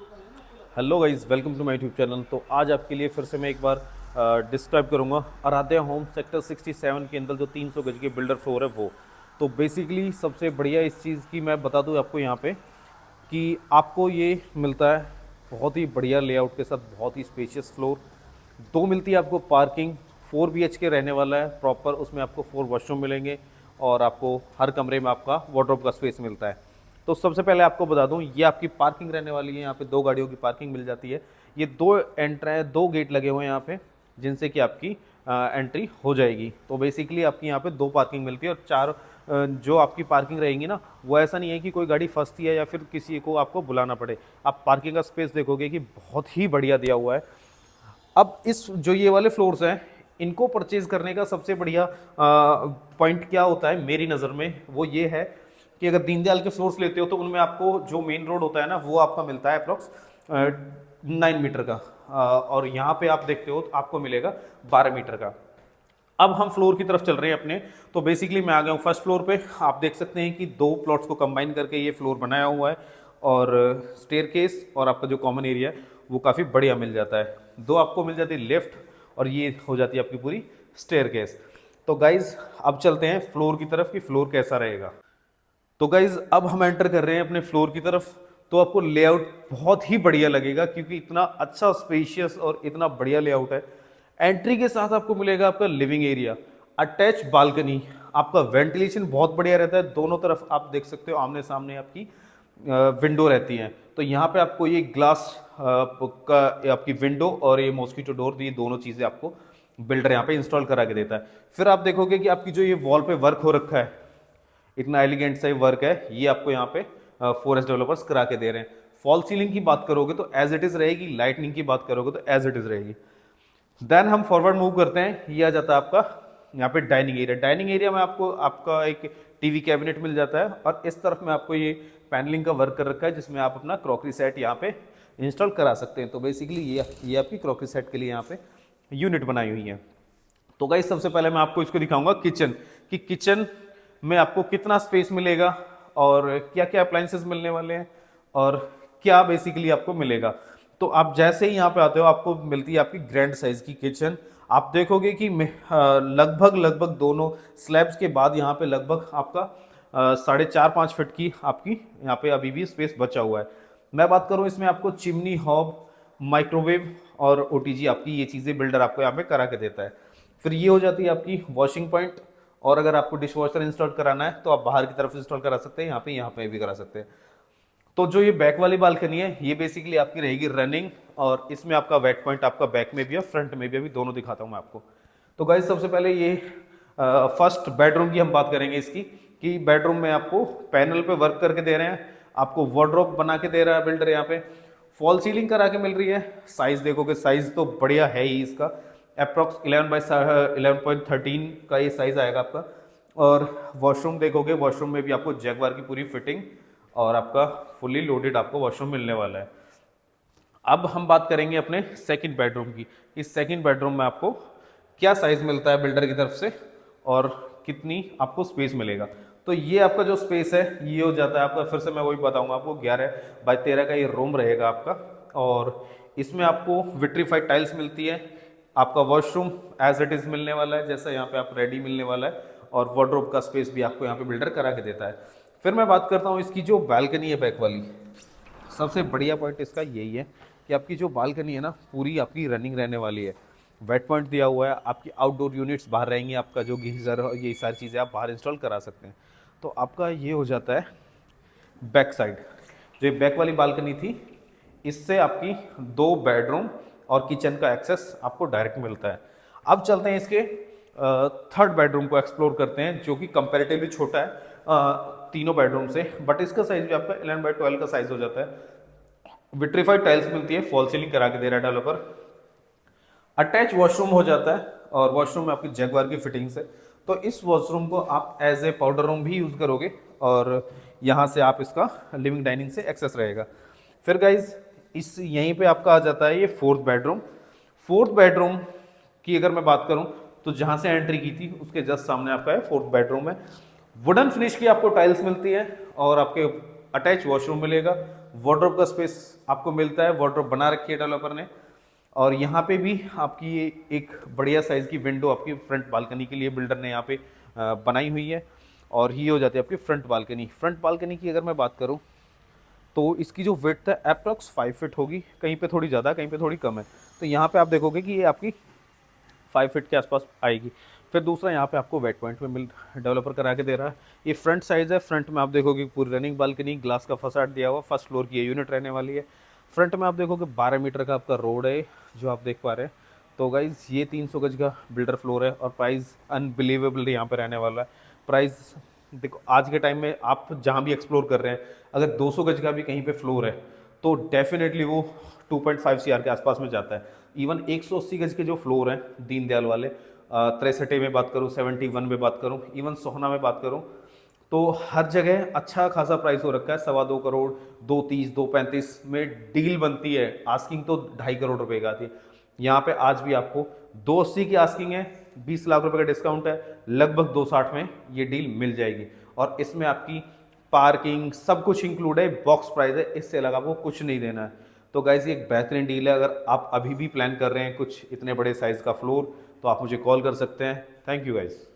Hello guys, welcome to my YouTube channel. तो आज आपके लिए फिर से मैं एक बार डिस्क्राइब करूंगा आराध्या होम सेक्टर 67 के अंदर जो 300 गज के बिल्डर फ्लोर है वो। तो बेसिकली सबसे बढ़िया इस चीज़ की मैं बता दूं आपको यहाँ पे कि आपको ये मिलता है बहुत ही बढ़िया लेआउट के साथ, बहुत ही स्पेशियस फ्लोर। दो मिलती है आपको पार्किंग, 4 BHK रहने वाला है प्रॉपर, उसमें आपको 4 वॉशरूम मिलेंगे और आपको हर कमरे में आपका वार्डरोब का स्पेस मिलता है। तो सबसे पहले आपको बता दूं, ये आपकी पार्किंग रहने वाली है। यहाँ पे 2 गाड़ियों की पार्किंग मिल जाती है। ये दो गेट लगे हुए हैं यहाँ पे, जिनसे कि आपकी एंट्री हो जाएगी। तो बेसिकली आपकी यहाँ पे 2 पार्किंग मिलती है और जो आपकी पार्किंग रहेंगी ना, वो ऐसा नहीं है कि कोई गाड़ी फंसती है या फिर किसी को आपको बुलाना पड़े। आप पार्किंग का स्पेस देखोगे कि बहुत ही बढ़िया दिया हुआ है। अब इस जो ये वाले फ्लोर्स हैं, इनको परचेज करने का सबसे बढ़िया पॉइंट क्या होता है मेरी नज़र में, वो ये है कि अगर दीनदयाल के फ्लोर्स लेते हो तो उनमें आपको जो मेन रोड होता है ना, वो आपका मिलता है अप्रॉक्स 9 मीटर का। और यहाँ पे आप देखते हो तो आपको मिलेगा 12 मीटर का। अब हम फ्लोर की तरफ चल रहे हैं अपने। तो बेसिकली मैं आ गया हूँ फर्स्ट फ्लोर पे। आप देख सकते हैं कि 2 प्लॉट्स को कंबाइन करके ये फ्लोर बनाया हुआ है और स्टेयरकेस और आपका जो कॉमन एरिया है वो काफ़ी बढ़िया मिल जाता है। दो आपको मिल जाती है लेफ्ट और ये हो जाती है आपकी पूरी स्टेयरकेस। तो गाइज अब चलते हैं फ्लोर की तरफ कि फ्लोर कैसा रहेगा। तो गाइज अब हम एंटर कर रहे हैं अपने फ्लोर की तरफ। तो आपको लेआउट बहुत ही बढ़िया लगेगा क्योंकि इतना अच्छा स्पेशियस और इतना बढ़िया लेआउट है। एंट्री के साथ आपको मिलेगा आपका लिविंग एरिया, अटैच बालकनी, आपका वेंटिलेशन बहुत बढ़िया रहता है। दोनों तरफ आप देख सकते हो आमने सामने आपकी विंडो रहती है। तो यहाँ पे आपको ये ग्लास का आपकी विंडो और ये मॉस्किटो डोर, ये दोनों चीज़ें आपको बिल्डर यहाँ पे इंस्टॉल करा के देता है। फिर आप देखोगे कि आपकी जो ये वॉल पे वर्क हो रखा है, इतना एलिगेंट सा वर्क है, ये आपको यहाँ पे फॉरेस्ट डेवलपर्स करा के दे रहे हैं। फॉल सीलिंग की बात करोगे तो एज इट इज रहेगी, लाइटनिंग की बात करोगे तो एज इट इज रहेगी। देन हम फॉरवर्ड मूव करते हैं। ये आ जाता है आपका यहाँ पे डाइनिंग एरिया। डाइनिंग एरिया में आपको आपका एक टीवी कैबिनेट मिल जाता है और इस तरफ में आपको ये पैनलिंग का वर्क कर रखा है जिसमें आप अपना क्रॉकरी सेट यहाँ पे इंस्टॉल करा सकते हैं। तो बेसिकली ये आपकी क्रॉकरी सेट के लिए यहाँ पे यूनिट बनाई हुई है। तो गाइस सबसे पहले मैं आपको इसको दिखाऊंगा किचन, कि किचन में आपको कितना स्पेस मिलेगा और क्या क्या अप्लायंसेस मिलने वाले हैं और क्या बेसिकली आपको मिलेगा। तो आप जैसे ही यहाँ पे आते हो आपको मिलती है आपकी ग्रैंड साइज की किचन। आप देखोगे कि लगभग लगभग दोनों स्लैब्स के बाद यहाँ पे लगभग आपका 4.5-5 फीट की आपकी यहाँ पे अभी भी स्पेस बचा हुआ है। मैं बात करूँ इसमें आपको चिमनी, हॉब, माइक्रोवेव और ओटीजी, आपकी ये चीज़ें बिल्डर आपको यहाँ पे करा के देता है। फिर ये हो जाती है आपकी वॉशिंग पॉइंट। और अगर आपको डिश वॉशर इंस्टॉल कराना है तो आप बाहर की तरफ इंस्टॉल करा सकते हैं, यहाँ पे भी करा सकते हैं। तो जो ये बैक वाली बालकनी है ये बेसिकली आपकी रहेगी रनिंग और इसमें आपका वेट पॉइंट आपका बैक में भी है फ्रंट में भी, अभी दोनों दिखाता हूँ मैं आपको। तो गाइस सबसे पहले ये फर्स्ट बेडरूम की हम बात करेंगे इसकी, कि बेडरूम में आपको पैनल पे वर्क करके दे रहे हैं, आपको वार्डरोब बना के दे रहा है बिल्डर। यहाँ पे फॉल सीलिंग करा के मिल रही है। साइज देखोगे, साइज तो बढ़िया है ही इसका, अप्रॉक्स 11/11.13 का ये साइज आएगा आपका। और वॉशरूम देखोगे, वॉशरूम में भी आपको जैगवार की पूरी फिटिंग और आपका फुली लोडेड आपको वॉशरूम मिलने वाला है। अब हम बात करेंगे अपने सेकंड बेडरूम की। इस सेकंड बेडरूम में आपको क्या साइज मिलता है बिल्डर की तरफ से और कितनी आपको स्पेस मिलेगा। तो ये आपका जो स्पेस है ये हो जाता है आपका, फिर से मैं वही बताऊंगा आपको, 11/13 का ये रूम रहेगा आपका। और इसमें आपको विट्रीफाइड टाइल्स मिलती है। आपका वॉशरूम एज इट इज मिलने वाला है, जैसा यहाँ पे आप रेडी मिलने वाला है। और वार्डरोब का स्पेस भी आपको यहाँ पे बिल्डर करा के देता है। फिर मैं बात करता हूँ इसकी जो बालकनी है बैक वाली। सबसे बढ़िया पॉइंट इसका यही है कि आपकी जो बालकनी है ना, पूरी आपकी रनिंग रहने वाली है। वेट पॉइंट दिया हुआ है, आपकी आउटडोर यूनिट्स बाहर रहेंगी, आपका जो गीजर, ये सारी चीज़ें आप बाहर इंस्टॉल करा सकते हैं। तो आपका ये हो जाता है बैक साइड। जो ये बैक वाली बालकनी थी, इससे आपकी 2 बेडरूम और किचन का एक्सेस आपको डायरेक्ट मिलता है। अब चलते हैं इसके थर्ड बेडरूम को एक्सप्लोर करते हैं, जो कि कंपैरेटिवली छोटा है तीनों बेडरूम से, बट इसका साइज भी आपका 11/12 का साइज हो जाता है। विट्रीफाइड टाइल्स मिलती है, फॉल सीलिंग करा के दे रहा है डेवलपर। अटैच वॉशरूम हो जाता है और वॉशरूम में आपकी जैगवार की फिटिंग्स है। तो इस वॉशरूम को आप एज ए पाउडर रूम भी यूज़ करोगे और यहाँ से आप इसका लिविंग डाइनिंग से एक्सेस रहेगा। फिर गाइज इस यहीं पे आपका आ जाता है ये फोर्थ बेडरूम। फोर्थ बेडरूम की अगर मैं बात करूँ तो जहाँ से एंट्री की थी उसके जस्ट सामने आपका है फोर्थ बेडरूम है। वुडन फिनिश की आपको टाइल्स मिलती है और आपके अटैच वॉशरूम मिलेगा। वार्डरोब का स्पेस आपको मिलता है, वार्डरोब बना रखी है डेवलपर ने। और यहाँ पे भी आपकी ये एक बढ़िया साइज़ की विंडो आपकी फ्रंट बालकनी के लिए बिल्डर ने यहाँ पे बनाई हुई है। और ये हो जाती है आपकी फ्रंट बालकनी। फ्रंट बालकनी की अगर मैं बात करूँ तो इसकी जो विड्थ है अप्रॉक्स 5 फीट होगी, कहीं पे थोड़ी ज़्यादा कहीं पे थोड़ी कम है। तो यहाँ पे आप देखोगे कि ये आपकी 5 फीट के आसपास आएगी। फिर दूसरा यहाँ पे आपको वेट पॉइंट में मिल डेवलपर करा के दे रहा है। ये फ्रंट साइज़ है, फ्रंट में आप देखोगे पूरी रनिंग बालकनी, ग्लास का फसाड दिया हुआ, फर्स्ट फ्लोर की ये यूनिट रहने वाली है। फ्रंट में आप देखोगे 12 मीटर का आपका रोड है जो आप देख पा रहे हैं। तो गाइज ये 300 गज का बिल्डर फ्लोर है और प्राइस अनबिलीवेबल यहाँ पे रहने वाला है। प्राइस देखो आज के टाइम में आप जहाँ भी एक्सप्लोर कर रहे हैं, अगर 200 गज का भी कहीं पे फ्लोर है तो डेफिनेटली वो 2.5 सीआर के आसपास में जाता है। इवन 180 गज के जो फ्लोर हैं दीनदयाल वाले, 63 में बात करूँ, 71 में बात करूँ, इवन सोहना में बात करूँ, तो हर जगह अच्छा खासा प्राइस हो रखा है। 2.25 करोड़, 2.30, 2.35 में डील बनती है। आस्किंग तो 2.5 करोड़ रुपए का आती है। यहाँ पे आज भी आपको 280 की आस्किंग है, 20 लाख रुपए का डिस्काउंट है, लगभग 260 में ये डील मिल जाएगी। और इसमें आपकी पार्किंग सब कुछ इंक्लूड है, बॉक्स प्राइस है, इससे अलग आपको कुछ नहीं देना है। तो गाइज ये एक बेहतरीन डील है। अगर आप अभी भी प्लान कर रहे हैं कुछ इतने बड़े साइज का फ्लोर तो आप मुझे कॉल कर सकते हैं। Thank you guys.